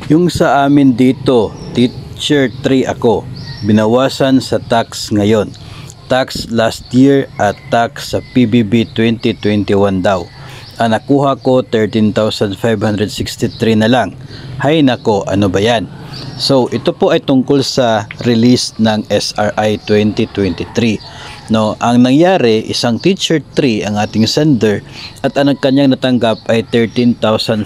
Yung sa amin dito, teacher 3 ako. Binawasan sa tax ngayon. Tax last year at tax sa PBB 2021 daw. Ang nakuha ko 13,563 na lang. Hay nako, ano ba yan? So ito po ay tungkol sa release ng SRI 2023. No, ang nangyari, isang teacher 3 ang ating sender at ang kanyang natanggap ay 13,563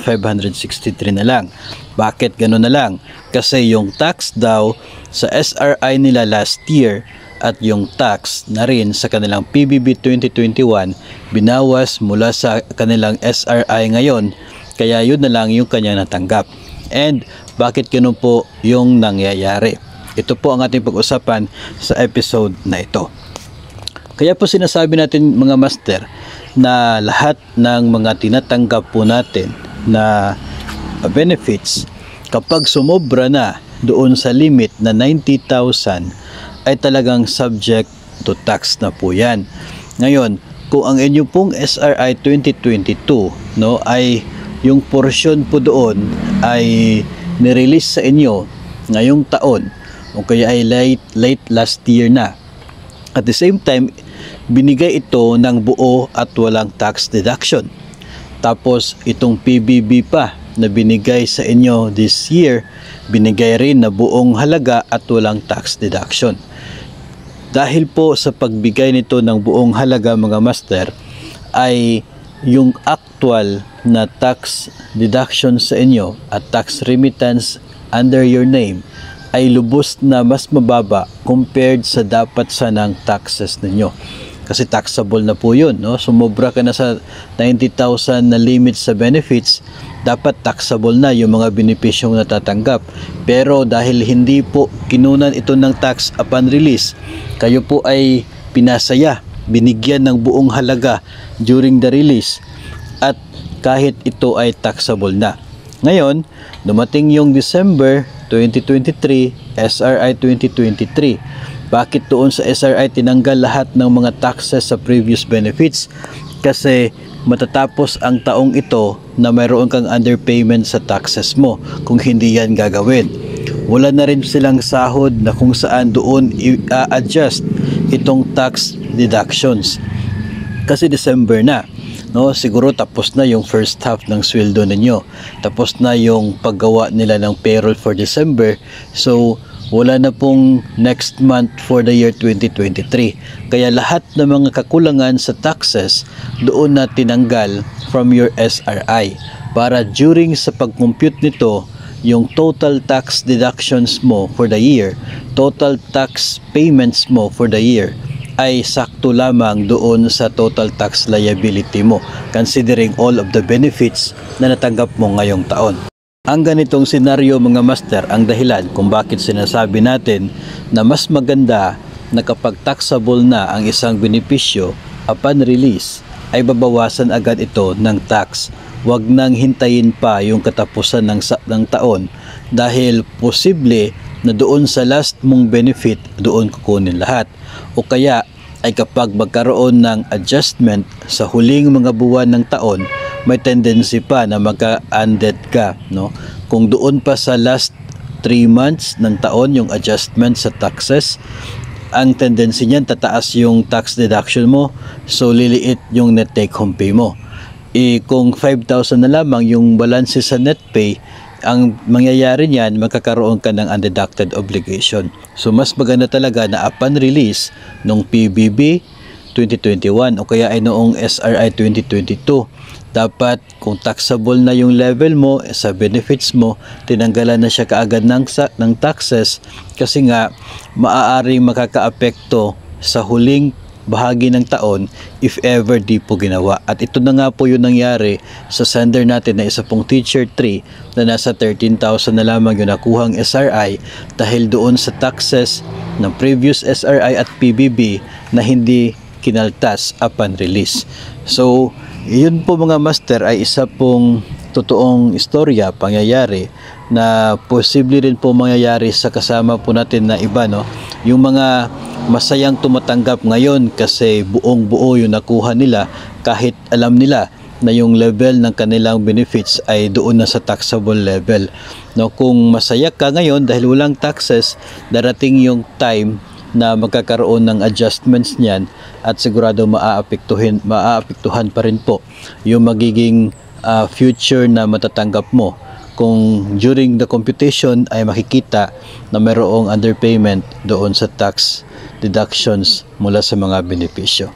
na lang. Bakit gano'n na lang? Kasi yung tax daw sa SRI nila last year at yung tax na rin sa kanilang PBB 2021 binawas mula sa kanilang SRI ngayon, kaya yun na lang yung kanyang natanggap. And bakit gano'n po yung nangyayari? Ito po ang ating pag-usapan sa episode na ito. Kaya po sinasabi natin mga master na lahat ng mga tinatanggap po natin na benefits kapag sumobra na doon sa limit na 90,000 ay talagang subject to tax na po yan. Ngayon, kung ang inyo pong SRI 2022 no, ay yung portion po doon ay nirelease sa inyo ngayong taon o kaya ay late last year na. At the same time, binigay ito ng buo at walang tax deduction. Tapos itong PBB pa na binigay sa inyo this year, binigay rin na buong halaga at walang tax deduction. Dahil po sa pagbigay nito ng buong halaga mga master, ay yung actual na tax deduction sa inyo at tax remittance under your name ay lubos na mas mababa compared sa dapat sanang taxes ninyo. Kasi taxable na po yun, no? Sumobra ka na sa 90,000 na limit sa benefits, dapat taxable na yung mga benepisyong natatanggap. Pero dahil hindi po kinunan ito ng tax upon release, kayo po ay pinasaya, binigyan ng buong halaga during the release at kahit ito ay taxable na. Ngayon, dumating yung December 2023, SRI 2023. Bakit doon sa SRI tinanggal lahat ng mga taxes sa previous benefits? Kasi matatapos ang taong ito na mayroon kang underpayment sa taxes mo kung hindi yan gagawin. Wala na rin silang sahod na kung saan doon i-adjust itong tax deductions. Kasi December na. No, siguro tapos na yung first half ng sweldo ninyo. Tapos na yung paggawa nila ng payroll for December. So, wala na pong next month for the year 2023. Kaya lahat ng mga kakulangan sa taxes doon na tinanggal from your SRI. Para during sa pag-compute nito, yung total tax deductions mo for the year, total tax payments mo for the year, ay sakto lamang doon sa total tax liability mo considering all of the benefits na natanggap mo ngayong taon. Ang ganitong senaryo mga master ang dahilan kung bakit sinasabi natin na mas maganda na kapag taxable na ang isang benepisyo upon release ay babawasan agad ito ng tax. Huwag nang hintayin pa yung katapusan ng taon dahil posible na doon sa last mong benefit doon kukunin lahat. O kaya ay kapag magkaroon ng adjustment sa huling mga buwan ng taon, may tendency pa na magka-undead ka, no? Kung doon pa sa last 3 months ng taon yung adjustment sa taxes, ang tendency niyan tataas yung tax deduction mo, so liliit yung net take home pay mo. Kung 5,000 na lamang yung balance sa net pay, ang mangyayari niyan, magkakaroon ka ng undeducted obligation. So mas maganda talaga na upon release nung PBB 2021 o kaya ay noong SRI 2022, dapat kung taxable na yung level mo sa benefits mo, tinanggalan na siya kaagad ng taxes kasi nga maaaring makakaapekto sa huling bahagi ng taon if ever di po ginawa. At ito na nga po yung nangyari sa sender natin na isa pong teacher 3 na nasa 13,000 na lamang yung nakuhang SRI dahil doon sa taxes ng previous SRI at PBB na hindi kinaltas upon release. So, yun po mga master ay isa pong totoong istorya, pangyayari na posible rin po mangyayari sa kasama po natin na iba, no? Yung mga masayang tumatanggap ngayon kasi buong buo yung nakuha nila kahit alam nila na yung level ng kanilang benefits ay doon na sa taxable level. No, kung masaya ka ngayon dahil walang taxes, darating yung time na magkakaroon ng adjustments niyan at sigurado maaapektuhan pa rin po yung magiging future na matatanggap mo kung during the computation ay makikita na mayroong underpayment doon sa tax deductions mula sa mga benepisyo.